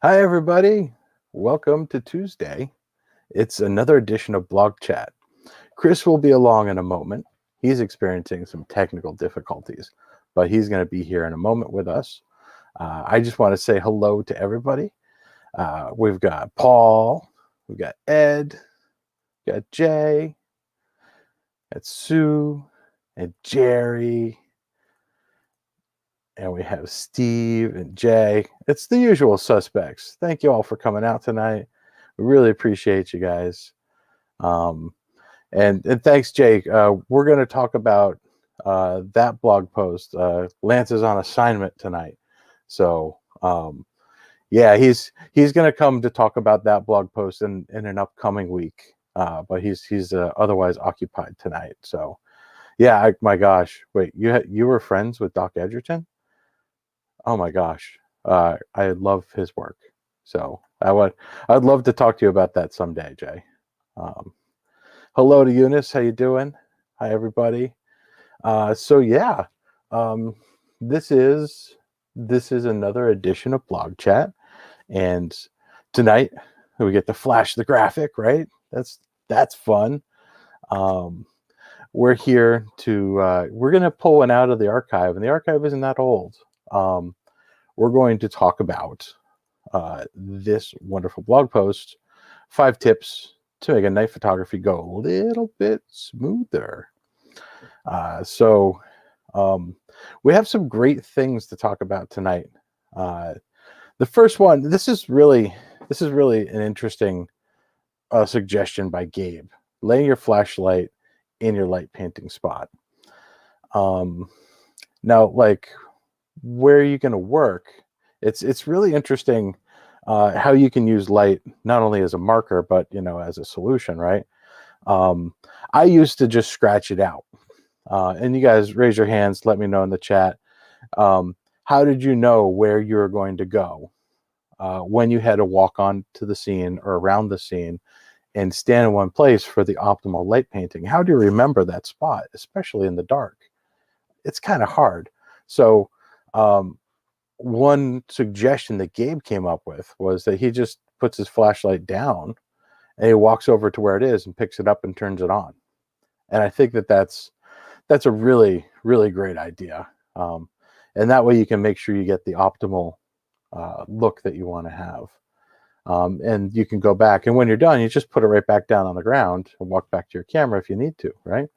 Hi, everybody. Welcome to Tuesday. It's another edition of BlogChat. Chris will be along in a moment. He's experiencing some technical difficulties, but he's going to be here in a moment with us. I just want to say hello to everybody. We've got Paul, we've got Ed, we've got Jay, got Sue, and Jerry, and we have Steve and Jay. It's the usual suspects. Thank you all for coming out tonight. We really appreciate you guys. And thanks, Jake. We're going to talk about that blog post. Lance is on assignment tonight. So, yeah, he's going to come to talk about that blog post in an upcoming week. But he's otherwise occupied tonight. So, yeah, my gosh. Wait, you were friends with Doc Edgerton? Oh my gosh, I love his work. So I'd love to talk to you about that someday, Jay. Hello to Eunice, how you doing? Hi everybody. So yeah, this is another edition of Blog Chat, and tonight we get to flash the graphic, right? That's fun. We're here to we're gonna pull one out of the archive, and the archive isn't that old. We're going to talk about this wonderful blog post, 5 tips to make a night photography go a little bit smoother. So we have some great things to talk about tonight. The first one, this is really an interesting suggestion by Gabe. Laying your flashlight in your light painting spot. Now, like, where are you going to work? It's really interesting how you can use light not only as a marker, but as a solution, right? I used to just scratch it out. And you guys raise your hands, let me know in the chat. How did you know where you were going to go when you had to walk on to the scene or around the scene and stand in one place for the optimal light painting? How do you remember that spot, especially in the dark? It's kind of hard. So one suggestion that Gabe came up with was that he just puts his flashlight down and he walks over to where it is and picks it up and turns it on. And I think that that's a really, really great idea. And that way you can make sure you get the optimal look that you want to have. And you can go back, and when you're done, you just put it right back down on the ground and walk back to your camera if you need to, right?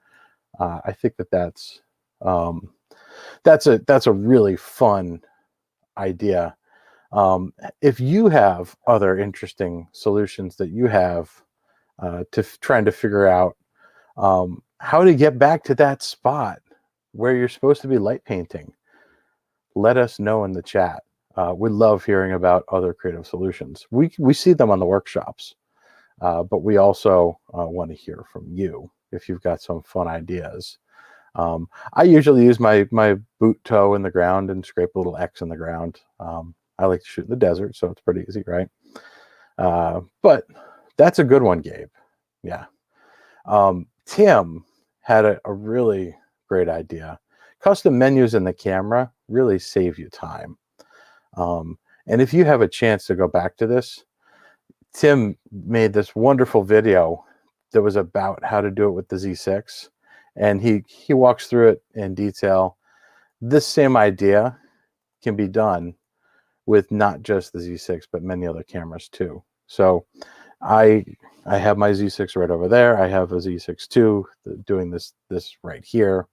I think that that's a really fun idea. If you have other interesting solutions that you have to trying to figure out how to get back to that spot where you're supposed to be light painting, let us know in the chat. We love hearing about other creative solutions. We see them on the workshops, but we also want to hear from you if you've got some fun ideas. I usually use my boot toe in the ground and scrape a little X in the ground. I like to shoot in the desert, so it's pretty easy, right? But that's a good one, Gabe. Yeah. Tim had a really great idea. Custom menus in the camera really save you time. And if you have a chance to go back to this, Tim made this wonderful video that was about how to do it with the Z6. And he walks through it in detail. This same idea can be done with not just the Z6, but many other cameras too. So I have my Z6 right over there. I have a Z6 II doing this right here.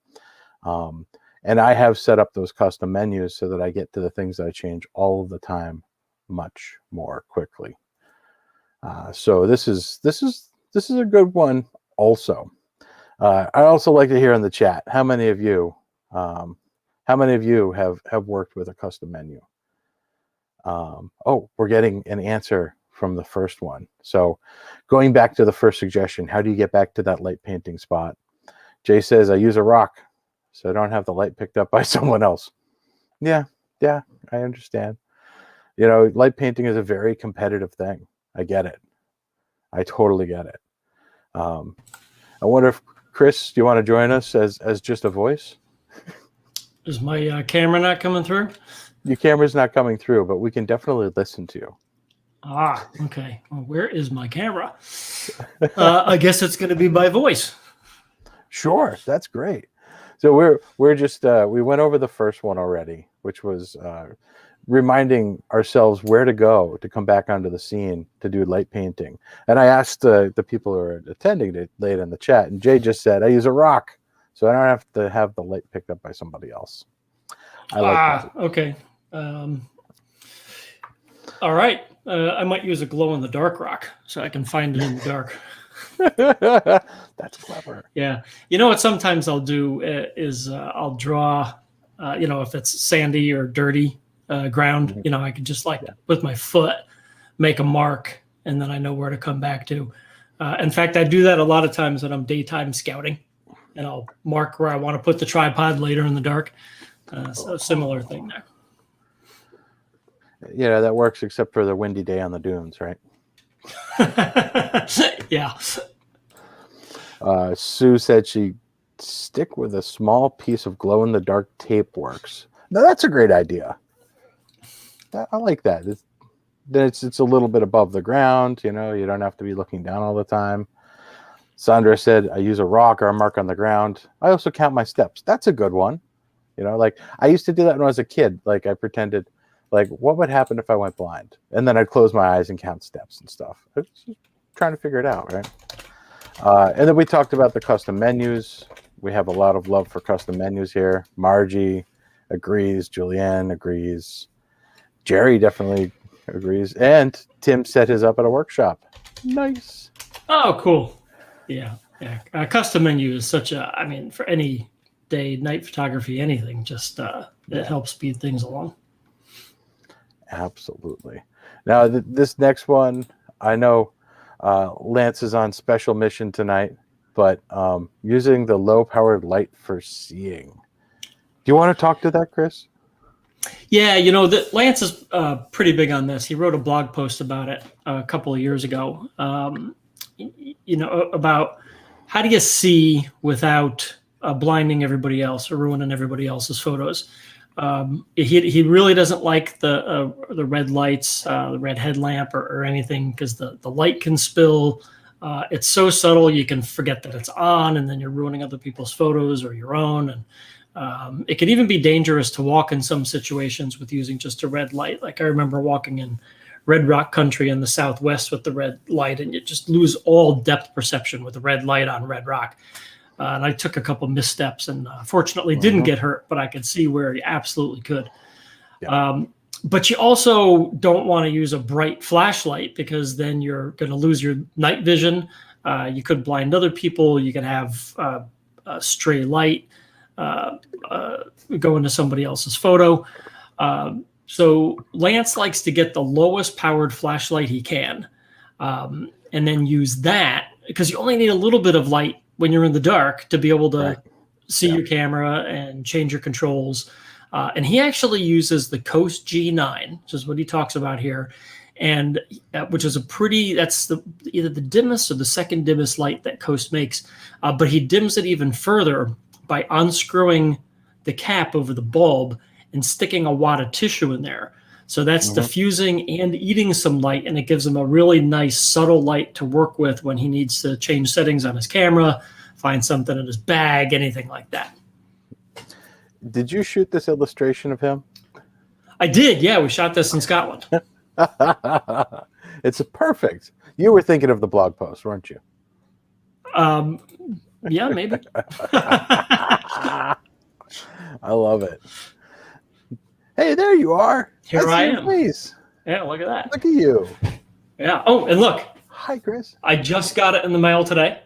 And I have set up those custom menus so that I get to the things that I change all of the time much more quickly. So this is a good one also. I also like to hear in the chat, how many of you have worked with a custom menu? Oh, we're getting an answer from the first one. So going back to the first suggestion, how do you get back to that light painting spot? Jay says, I use a rock so I don't have the light picked up by someone else. Yeah, I understand. Light painting is a very competitive thing. I get it. I totally get it. I wonder if Chris, do you want to join us as just a voice? Is my camera not coming through? Your camera's not coming through, but we can definitely listen to you. Ah, okay. Well, where is my camera? I guess it's going to be by voice. Sure, that's great. So we're just we went over the first one already, which was reminding ourselves where to go to come back onto the scene to do light painting. And I asked the people who are attending it late in the chat, and Jay just said, I use a rock, so I don't have to have the light picked up by somebody else. I like that. Okay. All right. I might use a glow-in-the-dark rock so I can find it in the dark. That's clever. Yeah. You know what sometimes I'll do is I'll draw, if it's sandy or dirty ground, I can just with my foot make a mark, and then I know where to come back to. In fact, I do that a lot of times when I'm daytime scouting, and I'll mark where I want to put the tripod later in the dark. So similar thing there. Yeah, that works except for the windy day on the dunes, right? Yeah. Sue said she stick with a small piece of glow-in-the-dark tape works. Now that's a great idea. I like that. It's a little bit above the ground. You don't have to be looking down all the time. Sandra said, I use a rock or a mark on the ground. I also count my steps. That's a good one. Like I used to do that when I was a kid. Like I pretended, like what would happen if I went blind? And then I'd close my eyes and count steps and stuff. I was just trying to figure it out, right? And then we talked about the custom menus. We have a lot of love for custom menus here. Margie agrees. Julianne agrees. Jerry definitely agrees. And Tim set his up at a workshop. Nice. Oh, cool. Yeah. Custom menu is such for any day, night photography, anything, just it helps speed things along. Absolutely. Now, this next one, I know Lance is on special mission tonight, but using the low-powered light for seeing. Do you want to talk to that, Chris? Yeah, Lance is pretty big on this. He wrote a blog post about it a couple of years ago, about how do you see without blinding everybody else or ruining everybody else's photos. He really doesn't like the red lights, the red headlamp or anything, because the light can spill. It's so subtle you can forget that it's on, and then you're ruining other people's photos or your own. And it can even be dangerous to walk in some situations with using just a red light. Like I remember walking in Red Rock country in the Southwest with the red light, and you just lose all depth perception with the red light on red rock. And I took a couple missteps and fortunately didn't get hurt, but I could see where you absolutely could. Yeah. But you also don't want to use a bright flashlight, because then you're going to lose your night vision. You could blind other people. You could have a stray light go into somebody else's photo. So Lance likes to get the lowest powered flashlight he can, and then use that, because you only need a little bit of light when you're in the dark to be able to see your camera and change your controls. And he actually uses the Coast G9, which is what he talks about here, and which is that's either the dimmest or the second dimmest light that Coast makes. But he dims it even further by unscrewing the cap over the bulb and sticking a wad of tissue in there. So that's diffusing and eating some light, and it gives him a really nice subtle light to work with when he needs to change settings on his camera, find something in his bag, anything like that. Did you shoot this illustration of him? I did, yeah. We shot this in Scotland. It's perfect. You were thinking of the blog post, weren't you? Yeah, maybe. I love it. Hey, there you are. Here I am. Face. Yeah, look at that. Look at you. Yeah. Oh, and look. Hi, Chris. I just got it in the mail today.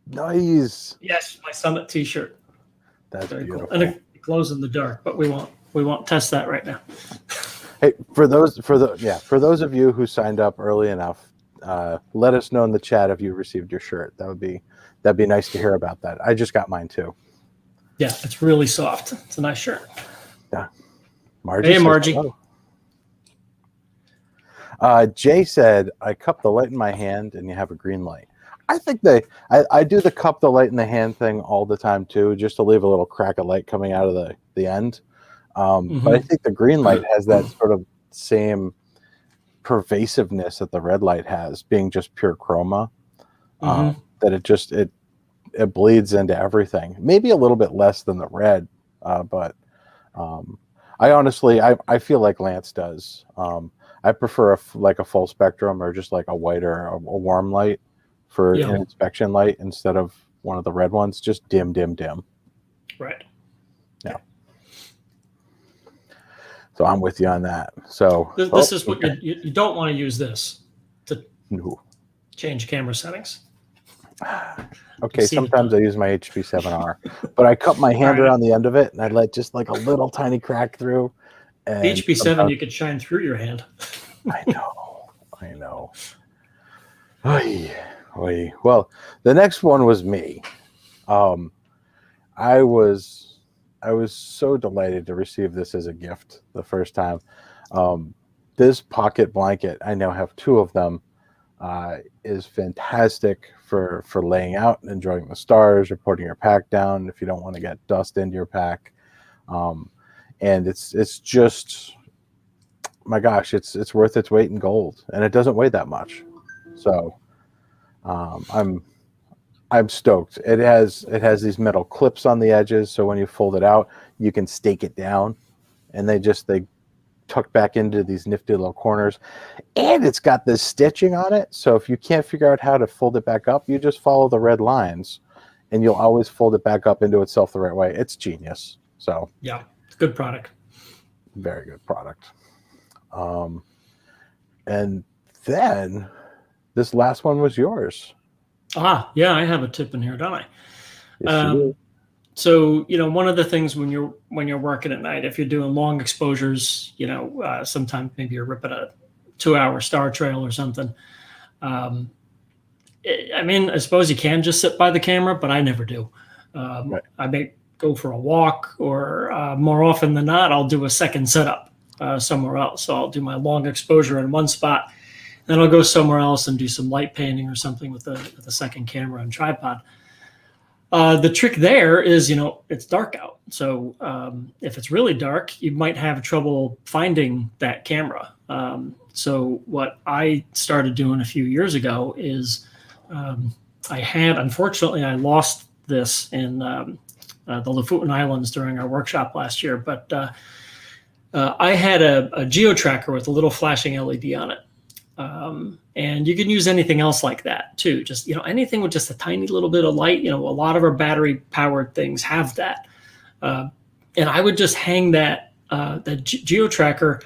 Nice. Yes, my Summit T-shirt. That's very beautiful. Cool. And it glows in the dark, but we won't test that right now. Hey, for those of you who signed up early enough, let us know in the chat if you received your shirt. That'd be nice to hear about that. I just got mine too. Yeah, it's really soft. It's a nice shirt. Yeah. Margie. Hey, Margie. Jay said, I cup the light in my hand and you have a green light. I think I do the cup the light in the hand thing all the time too, just to leave a little crack of light coming out of the end. But I think the green light has that sort of same pervasiveness that the red light has, being just pure chroma, that it bleeds into everything. Maybe a little bit less than the red, but I honestly, I feel like Lance does. I prefer like a full spectrum, or just like a white or a warm light for an inspection light, instead of one of the red ones. Just dim, dim, dim. Right. Yeah. So I'm with you on that. So this is what you don't want to use this to change camera settings. Okay, sometimes I use my HP7R, but I cut my hand around the end of it, and I let just like a little tiny crack through. And the HP7, you could shine through your hand. I know. Oy, oy. Well, the next one was me. I was so delighted to receive this as a gift the first time. This pocket blanket, I now have 2 of them, is fantastic for laying out and enjoying the stars, or putting your pack down if you don't want to get dust into your pack. And it's just, my gosh, it's worth its weight in gold, and it doesn't weigh that much. So I'm stoked. It has these metal clips on the edges, so when you fold it out, you can stake it down, and they tuck back into these nifty little corners. And it's got this stitching on it, so if you can't figure out how to fold it back up, you just follow the red lines, and you'll always fold it back up into itself the right way. It's genius. So yeah, it's a good product. Very good product. And then this last one was yours. Yeah, I have a tip in here, don't I? Yes, you do. So, one of the things when you're working at night, if you're doing long exposures, sometimes maybe you're ripping a 2-hour star trail or something. I suppose you can just sit by the camera, but I never do. Right. I may go for a walk, or more often than not, I'll do a second setup somewhere else. So I'll do my long exposure in one spot, then I'll go somewhere else and do some light painting or something with the second camera and tripod. The trick there is, it's dark out. So if it's really dark, you might have trouble finding that camera. So what I started doing a few years ago is unfortunately, I lost this in the Lofoten Islands during our workshop last year. But I had a geo-tracker with a little flashing LED on it. And you can use anything else like that too. Just, anything with just a tiny little bit of light. A lot of our battery powered things have that. And I would just hang that geo tracker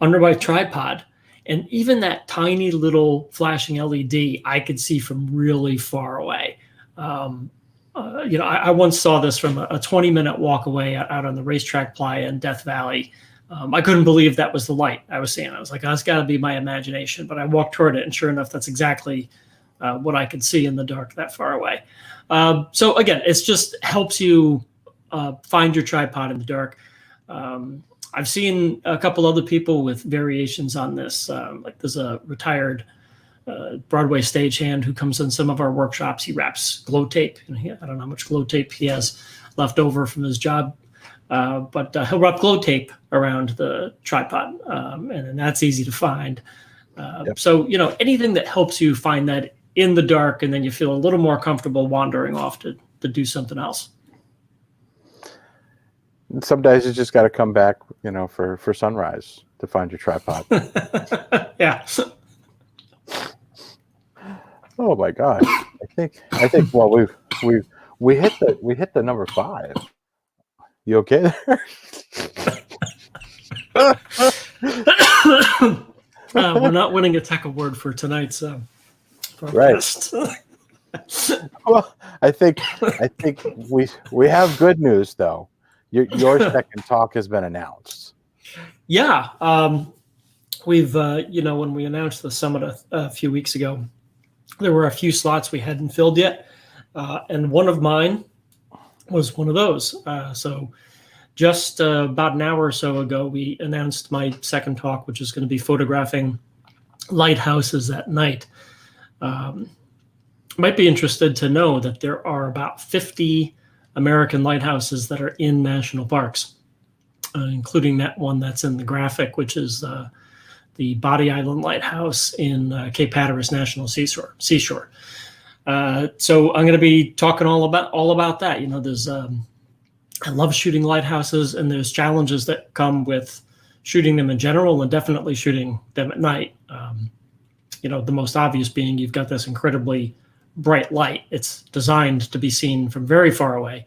under my tripod, and even that tiny little flashing LED I could see from really far away. I once saw this from a 20-minute walk away out on the racetrack playa in Death Valley. I couldn't believe that was the light I was seeing. I was like, oh, that's got to be my imagination. But I walked toward it, and sure enough, that's exactly what I could see in the dark that far away. So again, it just helps you find your tripod in the dark. I've seen a couple other people with variations on this. Like there's a retired Broadway stagehand who comes in some of our workshops. He wraps glow tape. I don't know how much glow tape he has left over from his job. But he'll wrap glow tape around the tripod, and that's easy to find. Yep. So, anything that helps you find that in the dark, and then you feel a little more comfortable wandering off to do something else. And some days you just got to come back, for sunrise to find your tripod. Yeah. Oh my gosh! I think. Well, we hit the number 5. You okay there? We're not winning a tech award for tonight's broadcast. Right. Well, I think we have good news though. Your second talk has been announced. Yeah, we've when we announced the summit a few weeks ago, there were a few slots we hadn't filled yet, and one of mine was one of those. So just about an hour or so ago, we announced my second talk, which is going to be photographing lighthouses at night. Might be interested to know that there are about 50 American lighthouses that are in national parks, including that one that's in the graphic, which is the Body Island Lighthouse in Cape Hatteras National Seashore. So I'm going to be talking all about that. You know, there's I love shooting lighthouses, and there's challenges that come with shooting them in general, and definitely shooting them at night. You know, the most obvious being you've got this incredibly bright light. It's designed to be seen from very far away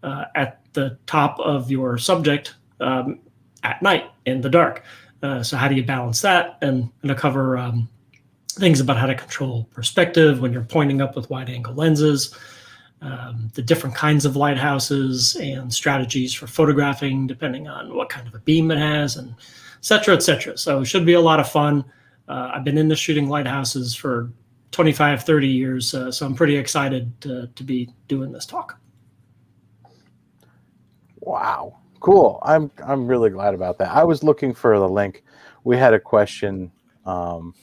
at the top of your subject at night in the dark. So how do you balance that? And I'm going to cover things about how to control perspective when you're pointing up with wide angle lenses, the different kinds of lighthouses and strategies for photographing depending on what kind of a beam it has, and et cetera, et cetera. So it should be a lot of fun. I've been into shooting lighthouses for 25, 30 years, so I'm pretty excited to be doing this talk. Wow, cool. I'm really glad about that. I was looking for the link. We had a question. We'll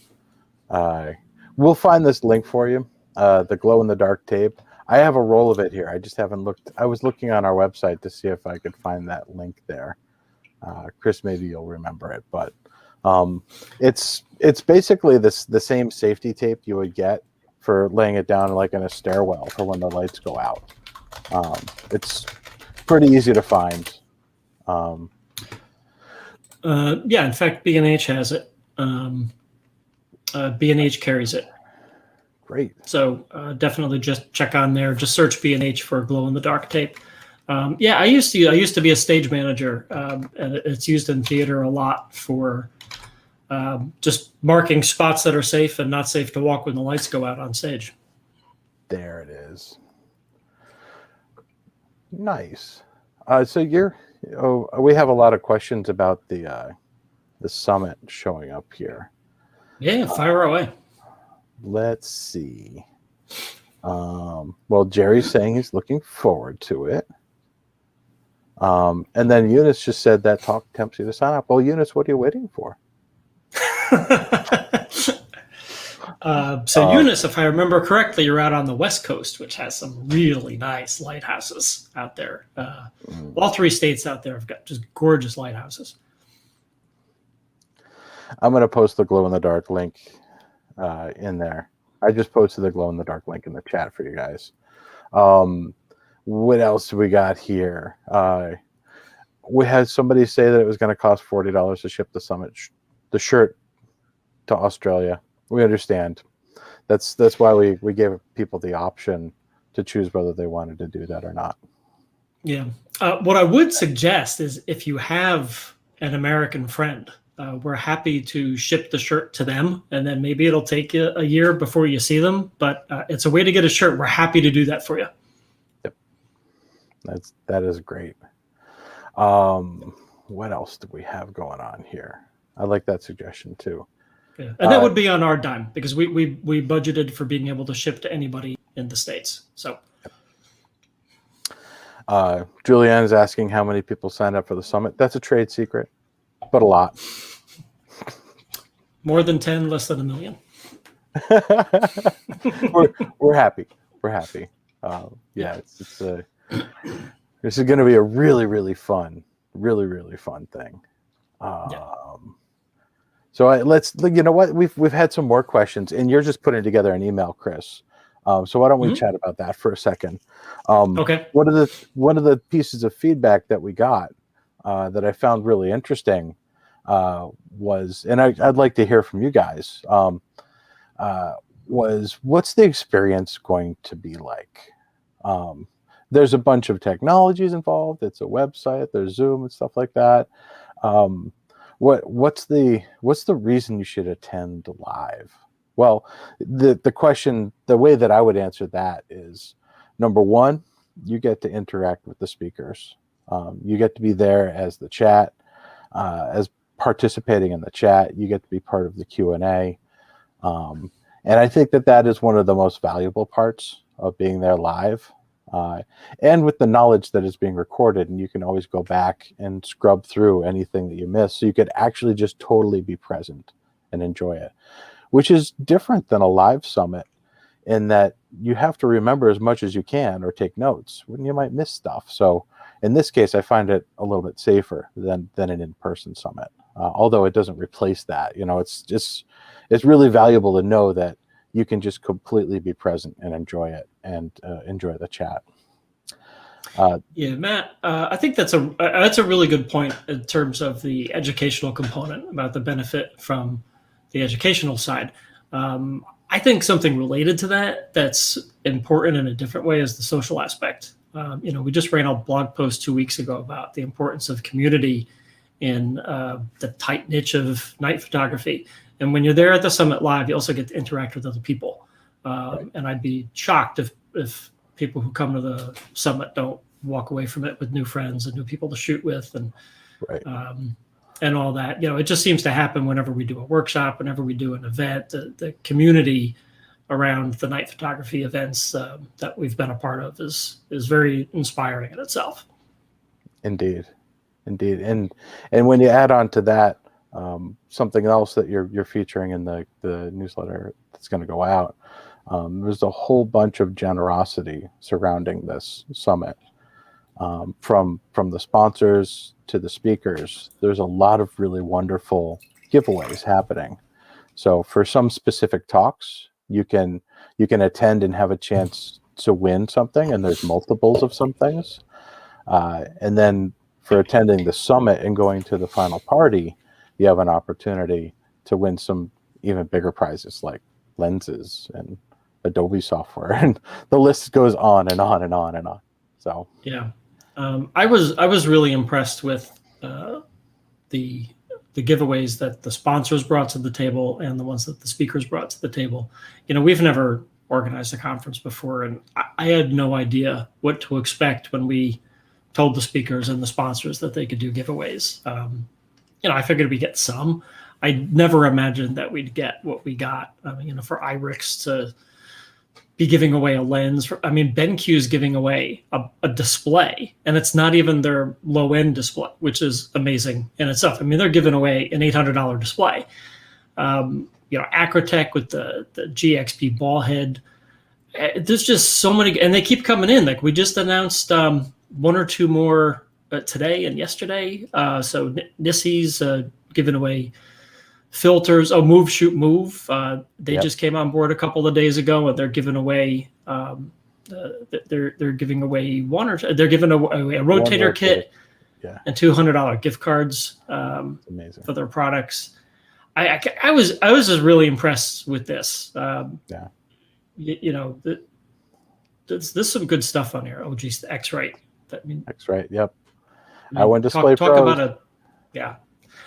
find this link for you, the glow-in-the-dark tape. I have a roll of it here. I just haven't looked. I was looking on our website to see if I could find that link there. Chris, maybe you'll remember it, but it's basically the same safety tape you would get for laying it down like in a stairwell for when the lights go out. It's pretty easy to find. Yeah, in fact, B&H has it. B&H carries it. Great. So definitely just check on there. Just search B&H for glow-in-the-dark tape. Yeah, I used to be a stage manager, and it's used in theater a lot for just marking spots that are safe and not safe to walk when the lights go out on stage. There it is. Nice. So we have a lot of questions about the summit showing up here. Yeah, fire away. Let's see. Well, Jerry's saying he's looking forward to it. And then Eunice just said that talk tempts you to sign up. Well, Eunice, what are you waiting for? So Eunice, if I remember correctly, you're out on the West Coast, which has some really nice lighthouses out there. All three states out there have got just gorgeous lighthouses. I'm going to post the glow-in-the-dark link in there. I just posted the glow-in-the-dark link in the chat for you guys. What else do we got here? We had somebody say that it was going to cost $40 to ship the the shirt to Australia. We understand. That's why we gave people the option to choose whether they wanted to do that or not. Yeah. What I would suggest is if you have an American friend, we're happy to ship the shirt to them, and then maybe it'll take you a year before you see them, but it's a way to get a shirt. We're happy to do that for you. Yep. That is great. What else do we have going on here? I like that suggestion too. Yeah. And that would be on our dime because we budgeted for being able to ship to anybody in the States. So Julianne is asking how many people signed up for the summit. That's a trade secret, but a lot. More than 10, less than 1 million. we're happy. We're happy. Yeah, this is going to be a really, really fun thing. So let's, you know what, we've had some more questions, and you're just putting together an email, Chris. So why don't we chat about that for a second? Okay. One of the pieces of feedback that we got that I found really interesting was, and I'd like to hear from you guys, was what's the experience going to be like? There's a bunch of technologies involved. It's a website, there's Zoom and stuff like that. What's the reason you should attend live? Well, the question, the way that I would answer that is, number one, you get to interact with the speakers. You get to be there as the chat, as participating in the chat. You get to be part of the Q&A. And I think that is one of the most valuable parts of being there live. And with the knowledge that is being recorded, and you can always go back and scrub through anything that you missed, so you could actually just totally be present and enjoy it, which is different than a live summit in that you have to remember as much as you can or take notes when you might miss stuff. So in this case, I find it a little bit safer than an in-person summit. although it doesn't replace that. It's really valuable to know that you can just completely be present and enjoy it, and enjoy the chat. Yeah, Matt, I think that's a really good point in terms of the educational component about the benefit from the educational side. I think something related to that's important in a different way is the social aspect. We just ran a blog post 2 weeks ago about the importance of community in the tight niche of night photography. And when you're there at the Summit Live, you also get to interact with other people. Right. And I'd be shocked if people who come to the Summit don't walk away from it with new friends and new people to shoot with, and Right. And all that. It just seems to happen whenever we do a workshop, whenever we do an event. The community around the night photography events that we've been a part of is very inspiring in itself. Indeed. And when you add on to that, something else that you're featuring in the newsletter that's going to go out, there's a whole bunch of generosity surrounding this summit, from the sponsors to the speakers. There's a lot of really wonderful giveaways happening. So for some specific talks, you can attend and have a chance to win something, and there's multiples of some things. And then for attending the summit and going to the final party, you have an opportunity to win some even bigger prizes like lenses and Adobe software, and the list goes on and on and on and on. So yeah, I was really impressed with the giveaways that the sponsors brought to the table and the ones that the speakers brought to the table. We've never organized a conference before, and I had no idea what to expect when we told the speakers and the sponsors that they could do giveaways. I figured we'd get some. I never imagined that we'd get what we got. For IRIX to be giving away a lens. BenQ is giving away a display, and it's not even their low-end display, which is amazing in itself. They're giving away an $800 display. Acrotech with the GXP ball head. There's just so many, and they keep coming in. Like we just announced one or two more today and yesterday. So Nissy's giving away filters. Oh, Move Shoot Move. They just came on board a couple of days ago, and they're giving away they're giving away they're giving away a rotator kit and $200 gift cards amazing for their products. I was just really impressed with this. There's some good stuff on here. Oh, geez, the X-Rite. X-Rite. Yep. I went to Display talk Pros. about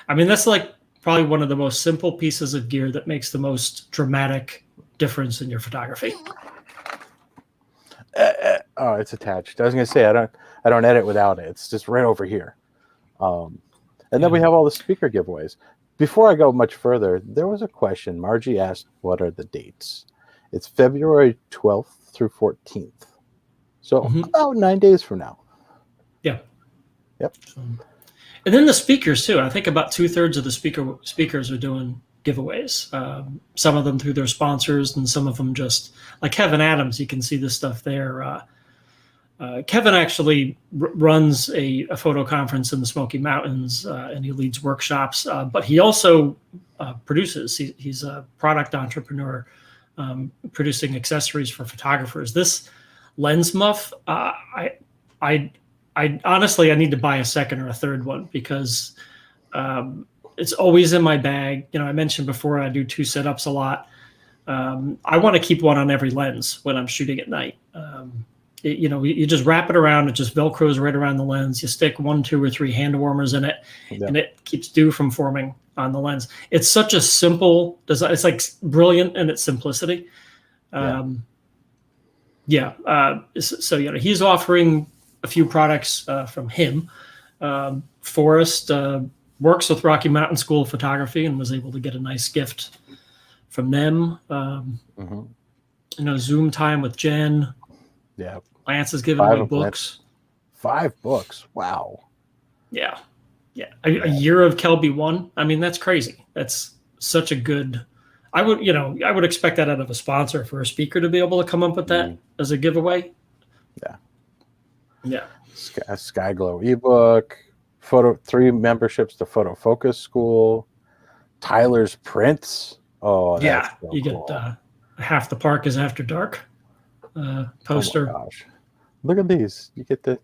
that's like probably one of the most simple pieces of gear that makes the most dramatic difference in your photography. Oh, it's attached. I was going to say I don't edit without it. It's just right over here. And then we have all the speaker giveaways. Before I go much further, there was a question. Margie asked, "What are the dates?" It's February 12th through 14th. So about 9 days from now. Yeah. Yep. And then the speakers too. I think about 2/3 of the speakers are doing giveaways. Some of them through their sponsors, and some of them just like Kevin Adams. You can see this stuff there. Kevin actually runs a photo conference in the Smoky Mountains, and he leads workshops. But he also produces. He's a product entrepreneur, producing accessories for photographers. This lens muff, I honestly, I need to buy a second or a third one because it's always in my bag. I mentioned before I do 2 setups a lot. I want to keep one on every lens when I'm shooting at night. You just wrap it around. It just Velcros right around the lens. You stick 1, 2, or 3 hand warmers in it, and it keeps dew from forming on the lens. It's such a simple design. It's like brilliant in its simplicity. So he's offering a few products from him. Forrest works with Rocky Mountain School of Photography and was able to get a nice gift from them. Zoom time with Jen. Yeah. Lance is giving away books. 5 books. Wow. Yeah. A year of Kelby 1. That's crazy. That's such a good. I would expect that out of a sponsor for a speaker to be able to come up with that as a giveaway. Yeah. Yeah. Sky Glow ebook, 3 memberships to Photo Focus School, Tyler's Prints. Oh, that's Yeah, so you cool. get Half the Park is After Dark poster. Oh my gosh. Look at these. You get the,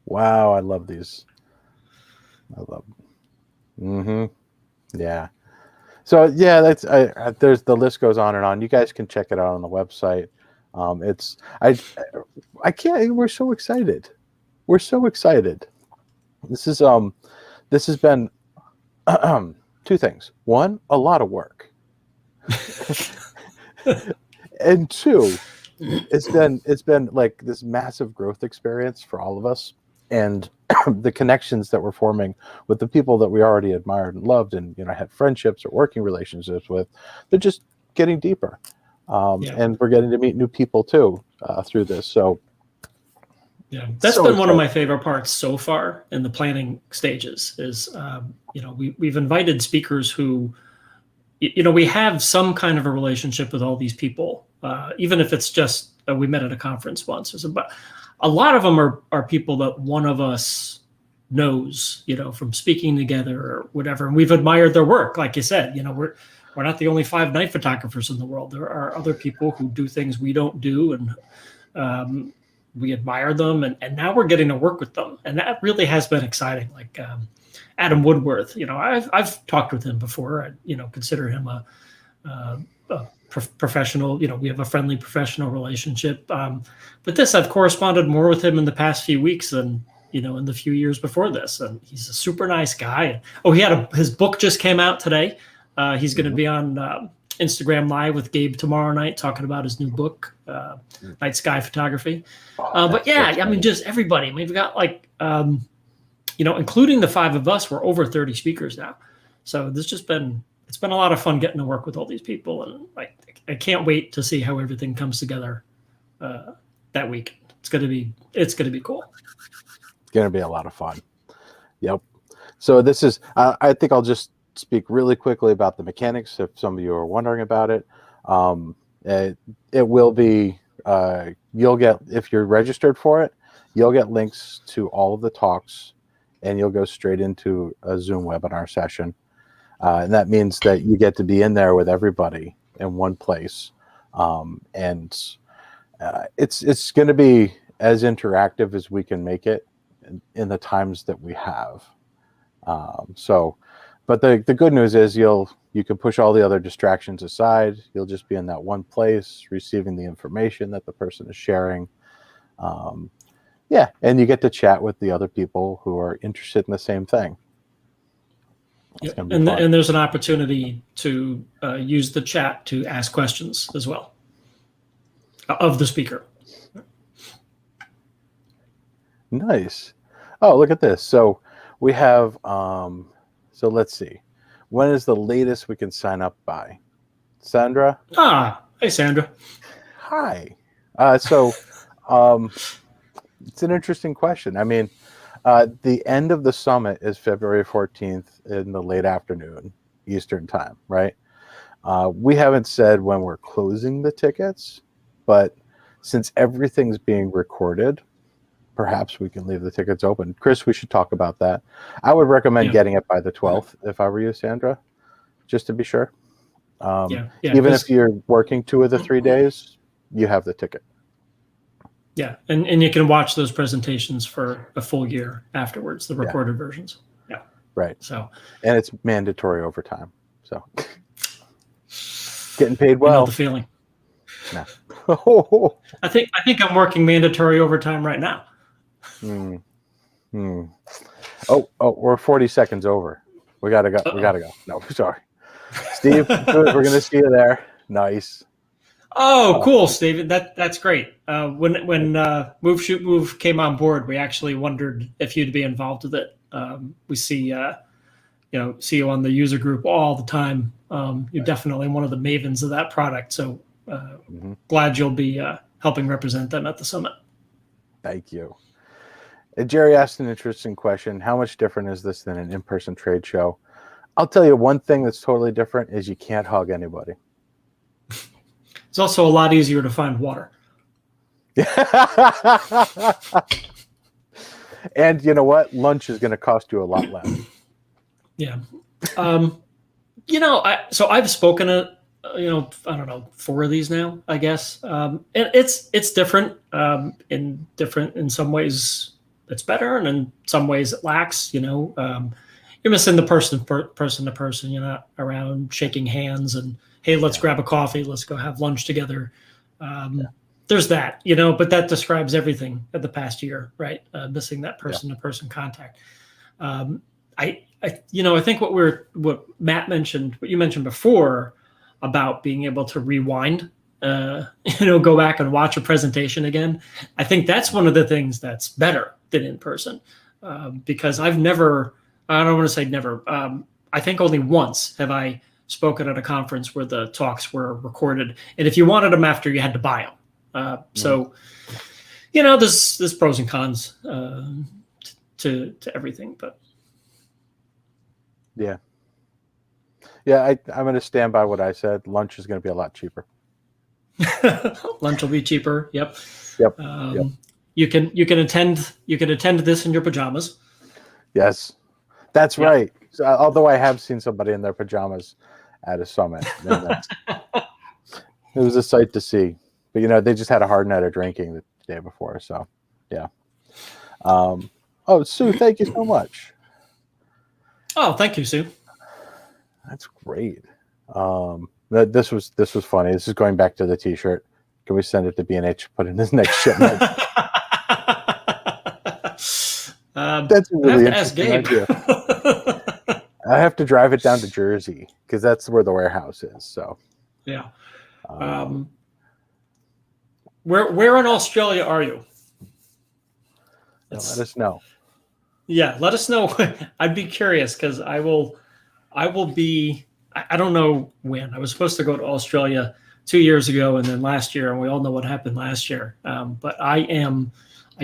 wow, I love these. I love them. Mm-hmm. Yeah. So yeah, that's there's the list goes on and on. You guys can check it out on the website. It's I can't. We're so excited. We're so excited. This has been 2 things. 1, a lot of work, and 2, it's been like this massive growth experience for all of us, and the connections that we're forming with the people that we already admired and loved and had friendships or working relationships with, they're just getting deeper, and we're getting to meet new people too through this. So yeah, that's so been one of exciting. my favorite parts so far in the planning stages is we've invited speakers who we have some kind of a relationship with all these people, even if it's just we met at a conference once. But a lot of them are people that one of us knows, from speaking together or whatever, and we've admired their work. Like you said, we're not the only 5 night photographers in the world. There are other people who do things we don't do, and we admire them, and now we're getting to work with them, and that really has been exciting. Like Adam Woodworth, I've talked with him before. I consider him a professional. We have a friendly professional relationship. But this, I've corresponded more with him in the past few weeks than in the few years before this, and he's a super nice guy. Oh, his book just came out today. He's going to be on Instagram Live with Gabe tomorrow night talking about his new book, Night Sky Photography. But yeah, I mean, just everybody. I mean, we've got like, including the 5 of us, we're over 30 speakers now. So it's been a lot of fun getting to work with all these people, and I can't wait to see how everything comes together that week. It's gonna be cool. It's gonna be a lot of fun. Yep. So this is I think I'll just speak really quickly about the mechanics if some of you are wondering about it. It will be you'll get, if you're registered for it, you'll get links to all of the talks, and you'll go straight into a Zoom webinar session. And that means that you get to be in there with everybody in one place. And it's going to be as interactive as we can make it in the times that we have. But the good news is you can push all the other distractions aside. You'll just be in that one place, receiving the information that the person is sharing. And you get to chat with the other people who are interested in the same thing. Yep. And there's an opportunity to use the chat to ask questions as well of the speaker. Nice. Oh, look at this. So we have, so let's see. When is the latest we can sign up by? Sandra? Hey, Sandra. Hi. It's an interesting question. I mean, the end of the summit is February 14th in the late afternoon, Eastern time, right? We haven't said when we're closing the tickets, but since everything's being recorded, perhaps we can leave the tickets open. Chris, we should talk about that. I would recommend getting it by the 12th if I were you, Sandra, just to be sure. Even if you're working 2 of the 3 days, you have the ticket. Yeah, and you can watch those presentations for a full year afterwards, the recorded versions. Yeah. Right. So, and it's mandatory overtime. So getting paid well. You know the feeling. No. I think I'm working mandatory overtime right now. Oh, we're 40 seconds over. We gotta go. We gotta go. No, sorry. Steve, we're gonna see you there. Nice. Oh, cool, Steve. That's great. When Move Shoot Move came on board, we actually wondered if you'd be involved with it. We see you on the user group all the time. You're definitely one of the mavens of that product. So glad you'll be helping represent them at the summit. Thank you. Jerry asked an interesting question. How much different is this than an in-person trade show? I'll tell you one thing that's totally different is you can't hug anybody. It's also a lot easier to find water. And you know what? Lunch is going to cost you a lot less. Yeah. So I've spoken at, I don't know, 4 of these now, I guess. And it's different. In some ways it's better, and in some ways it lacks. You're missing the person to person. You're not around shaking hands and, hey, let's grab a coffee, let's go have lunch together. There's that, but that describes everything of the past year, right? Missing that person to person contact. I think what Matt mentioned, what you mentioned before about being able to rewind, go back and watch a presentation again. I think that's one of the things that's better than in person, because I don't want to say never. I think only once have I spoken at a conference where the talks were recorded, and if you wanted them after, you had to buy them. So, there's pros and cons to everything, but. Yeah. I'm going to stand by what I said. Lunch is going to be a lot cheaper. Lunch will be cheaper. Yep. Yep. You can attend this in your pajamas. Yes, that's right. So, although I have seen somebody in their pajamas at a summit, it was a sight to see. But they just had a hard night of drinking the day before. So yeah. Sue, thank you so much. Oh, thank you, Sue. That's great. This was funny. This is going back to the T-shirt. Can we send it to B&H? Put in his next shipment. That's a really interesting idea. I have to drive it down to Jersey because that's where the warehouse is. So yeah. Where in Australia are you? Let us know. Yeah, let us know. I'd be curious because I will be. I don't know when. I was supposed to go to Australia 2 years ago, and then last year, and we all know what happened last year. But I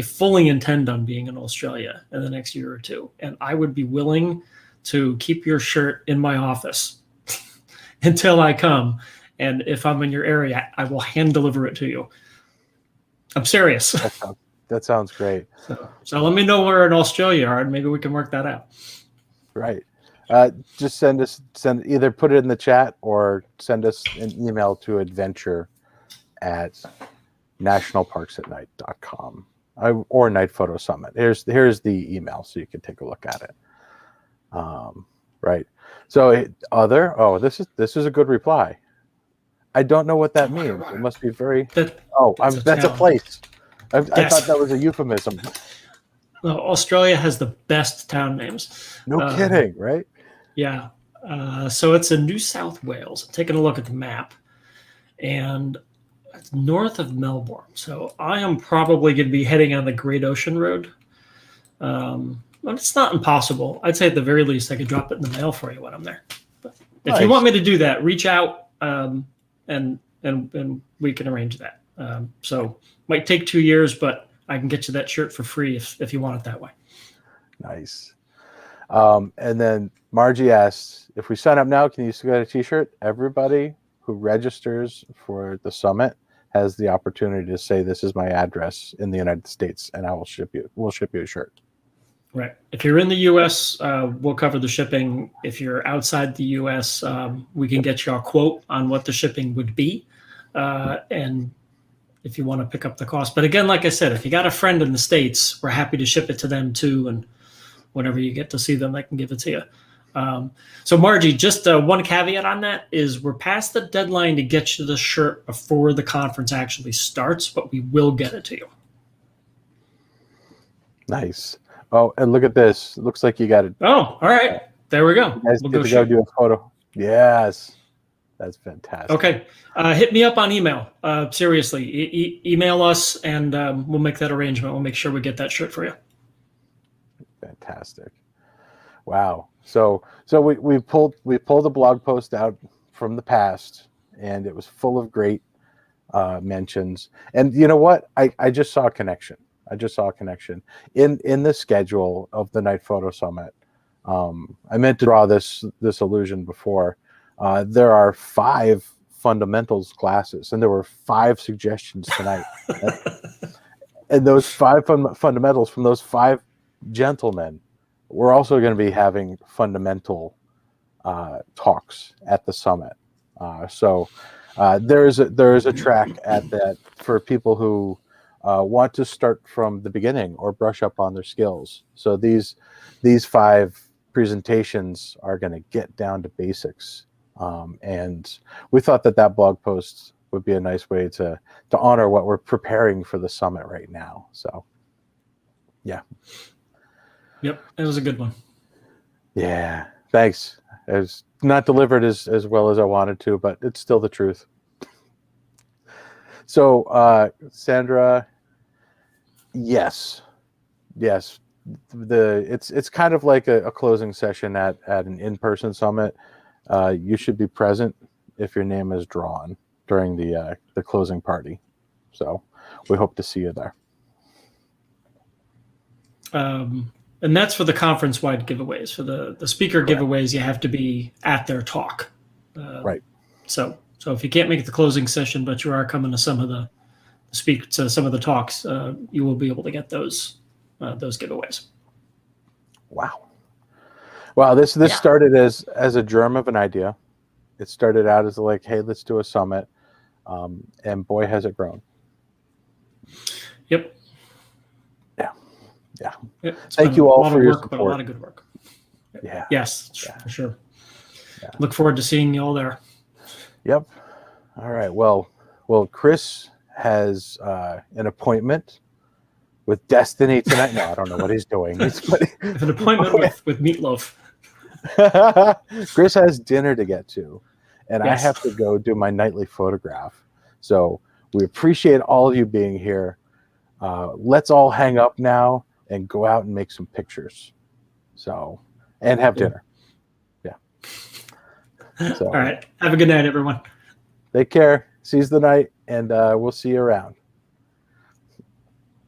fully intend on being in Australia in the next year or two, and I would be willing to keep your shirt in my office until I come. And if I'm in your area, I will hand deliver it to you. I'm serious. That sounds great. So let me know where in Australia you are, and maybe we can work that out. Right. Just either put it in the chat or send us an email to adventure@nationalparksatnight.com or Night Photo Summit. Here's the email so you can take a look at it. Right. So this is a good reply. I don't know what that means. It must be very. That's a place. I thought that was a euphemism. Well, Australia has the best town names. No kidding, right? Yeah. So it's in New South Wales. I'm taking a look at the map, and it's north of Melbourne. So I am probably going to be heading on the Great Ocean Road. But it's not impossible. I'd say at the very least I could drop it in the mail for you when I'm there. But if you want me to do that, reach out, and we can arrange that. So might take 2 years, but I can get you that shirt for free if you want it that way. Nice. And then Margie asks, if we sign up now, can you still get a T-shirt? Everybody who registers for the summit has the opportunity to say, this is my address in the United States, and we'll ship you a shirt. Right. If you're in the U.S., we'll cover the shipping. If you're outside the U.S., we can get you a quote on what the shipping would be. And if you want to pick up the cost. But again, like I said, if you got a friend in the States, we're happy to ship it to them too. And whenever you get to see them, they can give it to you. So Margie, just one caveat on that is we're past the deadline to get you the shirt before the conference actually starts, but we will get it to you. Nice. Oh, and look at this. It looks like you got it. Oh, all right. There we go. You guys get to go do a photo. Yes. That's fantastic. Okay. Hit me up on email. Seriously, email us, and we'll make that arrangement. We'll make sure we get that shirt for you. Fantastic. Wow. So we pulled a blog post out from the past, and it was full of great mentions. And you know what? I just saw a connection. In the schedule of the Night Photo Summit. I meant to draw this illusion before. There are 5 fundamentals classes, and there were 5 suggestions tonight. And those 5 fundamentals from those 5 gentlemen, we're also going to be having fundamental talks at the summit. So there is a track at that for people who want to start from the beginning or brush up on their skills. So these 5 presentations are going to get down to basics, and we thought that blog post would be a nice way to honor what we're preparing for the summit right now. So yeah. Yep, it was a good one. Yeah, thanks. It was not delivered as well as I wanted to, but it's still the truth. So Sandra, yes, it's kind of like a closing session at an in-person summit. You should be present if your name is drawn during the closing party. So we hope to see you there. And that's for the conference-wide giveaways. For the speaker Correct. giveaways, you have to be at their talk. Right. So if you can't make the closing session, but you are coming to some of the some of the talks, you will be able to get those giveaways. Wow. This started as a germ of an idea. It started out as like, hey, let's do a summit, and boy, has it grown. Yep. Yeah. Thank you all for your support. But a lot of good work. Yeah. Yes, for sure. Yeah. Look forward to seeing you all there. Yep. All right. Well, Chris has an appointment with Destiny tonight. No, I don't know what he's doing. An appointment with Meatloaf. Chris has dinner to get to, and Yes. I have to go do my nightly photograph. So we appreciate all of you being here. Let's all hang up now and go out and make some pictures. So, and have dinner. Yeah. So, all right. Have a good night, everyone. Take care. Seize the night, and we'll see you around.